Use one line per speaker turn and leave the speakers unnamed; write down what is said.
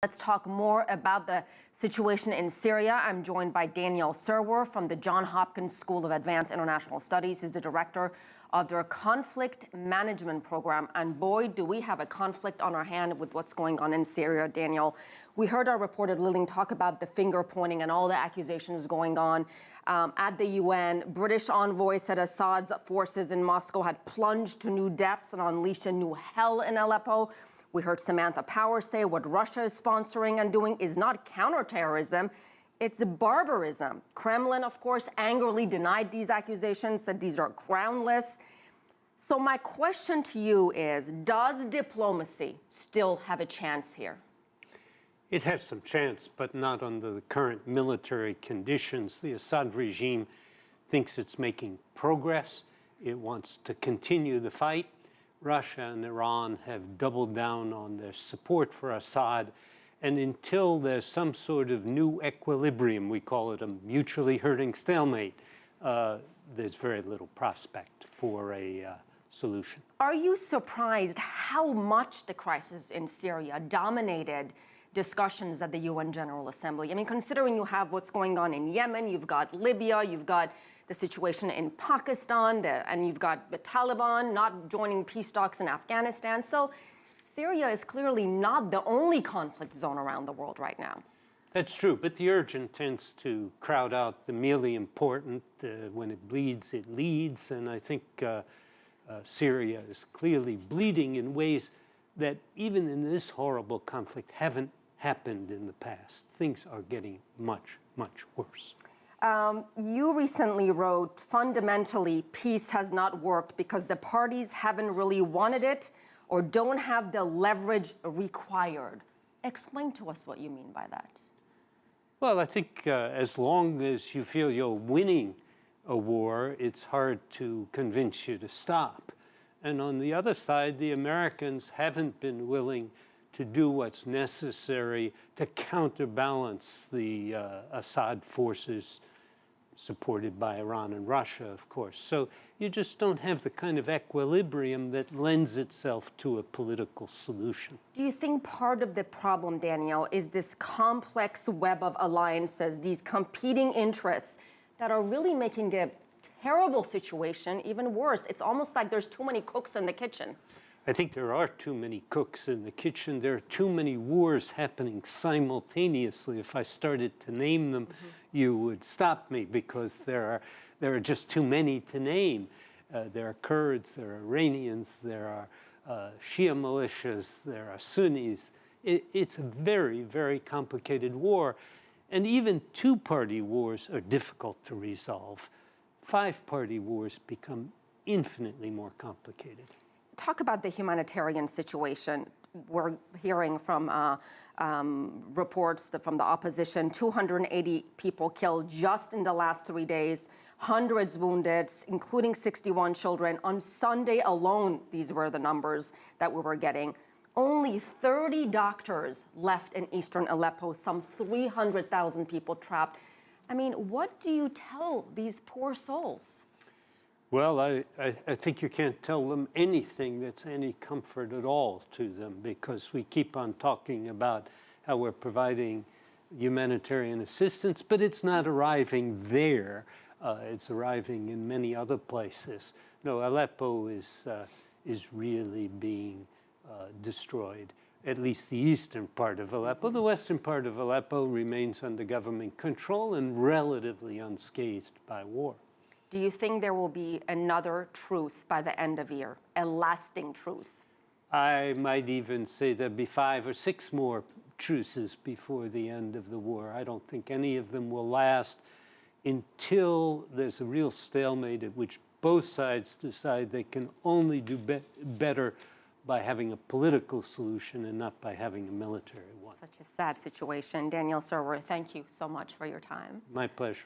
Let's talk more about the situation in Syria. I'm joined by Daniel Serwer from the Johns Hopkins School of Advanced International Studies. He's the director of their conflict management program. And boy, do we have a conflict on our hand with what's going on in Syria, Daniel. We heard our reporter Lillian talk about the finger pointing and all the accusations going on at the UN. British envoy said Assad's forces in Moscow had plunged to new depths and unleashed a new hell in Aleppo. We heard Samantha Power say what Russia is sponsoring and doing is not counterterrorism, it's barbarism. Kremlin, of course, angrily denied these accusations, said these are groundless. So my question to you is, does diplomacy still have a chance here?
It has some chance, but not under the current military conditions. The Assad regime thinks it's making progress. It wants to continue the fight. Russia and Iran have doubled down on their support for Assad, and until there's some sort of new equilibrium, we call it a mutually hurting stalemate, there's very little prospect for a solution.
Are you surprised how much the crisis in Syria dominated discussions at the UN General Assembly? I mean, considering you have what's going on in Yemen, you've got Libya, you've got the situation in Pakistan, and you've got the Taliban not joining peace talks in Afghanistan. So Syria is clearly not the only conflict zone around the world right now.
That's true, but the urgent tends to crowd out the merely important. When it bleeds, it leads, and I think Syria is clearly bleeding in ways that even in this horrible conflict haven't happened in the past. Things are getting much, much worse.
You recently wrote, fundamentally, peace has not worked because the parties haven't really wanted it or don't have the leverage required. Explain to us what you mean by that.
Well, I think as long as you feel you're winning a war, it's hard to convince you to stop. And on the other side, the Americans haven't been willing to do what's necessary to counterbalance the Assad forces, supported by Iran and Russia, of course. So you just don't have the kind of equilibrium that lends itself to a political solution.
Do you think part of the problem, Daniel, is this complex web of alliances, these competing interests that are really making the terrible situation even worse? It's almost like there's too many cooks in the kitchen.
I think there are too many cooks in the kitchen. There are too many wars happening simultaneously. If I started to name them, you would stop me because there are just too many to name. There are Kurds, there are Iranians, there are Shia militias, there are Sunnis. It's a very, very complicated war. And even two-party wars are difficult to resolve. Five-party wars become infinitely more complicated.
Talk about the humanitarian situation. We're hearing from reports from the opposition, 280 people killed just in the last 3 days, hundreds wounded, including 61 children. On Sunday alone, these were the numbers that we were getting. Only 30 doctors left in eastern Aleppo, some 300,000 people trapped. I mean, what do you tell these poor souls?
Well, I think you can't tell them anything that's any comfort at all to them, because we keep on talking about how we're providing humanitarian assistance, but it's not arriving there. It's arriving in many other places. No, Aleppo is really being destroyed, at least the eastern part of Aleppo. The western part of Aleppo remains under government control and relatively unscathed by war.
Do you think there will be another truce by the end of the year, a lasting truce?
I might even say there'll be 5 or 6 more truces before the end of the war. I don't think any of them will last until there's a real stalemate at which both sides decide they can only do better by having a political solution and not by having a military one.
Such a sad situation. Daniel Serwer, thank you so much for your time.
My pleasure.